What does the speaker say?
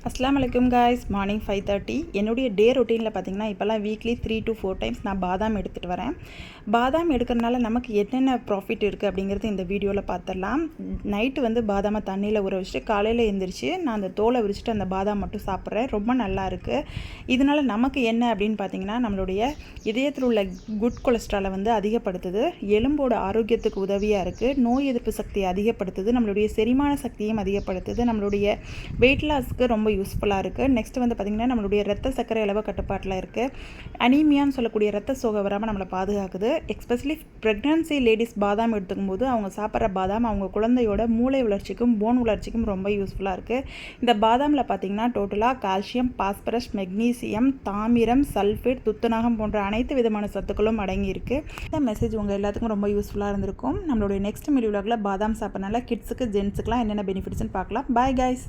அஸ்ஸலாமு அலைக்கும் guys. Morning 5:30 என்னுடைய டே ரொட்டீனில் பார்த்தீங்கன்னா இப்போல்லாம் வீக்லி 3 to 4 டைம்ஸ் நான் பாதாம் எடுத்துகிட்டு வரேன். பாதாம் எடுக்கிறனால நமக்கு என்னென்ன ப்ராஃபிட் இருக்குது அப்படிங்கிறது இந்த வீடியோவில் பார்த்துடலாம். நைட்டு பாதாமை தண்ணியில் ஊற வச்சுட்டு காலையில் எழுந்திரிச்சு நான் அந்த தோலை விரிச்சிட்டு அந்த பாதாம் மட்டும் சாப்பிட்றேன். ரொம்ப நல்லா இருக்குது. இதனால் நமக்கு என்ன அப்படின்னு பார்த்தீங்கன்னா நம்மளுடைய இதயத்தில் உள்ள குட் கொலஸ்ட்ராலை அதிகப்படுத்துது, எலும்போட ஆரோக்கியத்துக்கு உதவியாக இருக்குது, நோய் எதிர்ப்பு சக்தியை அதிகப்படுத்துது, நம்மளுடைய செரிமான சக்தியும் அதிகப்படுத்துது, நம்மளுடைய வெயிட் லாஸ்க்கு ரொம்ப யூஸ்ஃபுல்லாக இருக்குது. நெக்ஸ்ட் பார்த்திங்கன்னா நம்மளுடைய ரத்த சர்க்கரை அளவு கட்டுப்பாட்டில் இருக்குது. அனீமியான்னு சொல்லக்கூடிய ரத்த சோகை வராமல் நம்மளை பாதுகாக்குது. எஸ்பெஷலி ப்ரெக்னன்சி லேடிஸ் பாதாம் எடுத்துக்கும் போது அவங்க சாப்பிட்ற பாதாம் அவங்க குழந்தையோட மூளை வளர்ச்சிக்கும் போன் வளர்ச்சிக்கும் ரொம்ப யூஸ்ஃபுல்லாக இருக்குது. இந்த பாதாமில் பார்த்திங்கன்னா டோட்டலாக கால்சியம், பாஸ்பரஸ், மெக்னீசியம், தாமிரம், சல்ஃபேட், துத்தநாகம் போன்ற அனைத்து விதமான சத்துக்களும் அடங்கியிருக்கு. இந்த மெசேஜ் உங்கள் எல்லாத்துக்கும் ரொம்ப யூஸ்ஃபுல்லாக இருந்திருக்கும். நம்மளுடைய நெக்ஸ்ட் வீடியோவில் பாதாம் சாப்பிட்றனால கிட்ஸுக்கு ஜென்ஸுக்குலாம் என்னென்ன பெனிஃபிட்ஸ்னு பார்க்கலாம். Bye guys.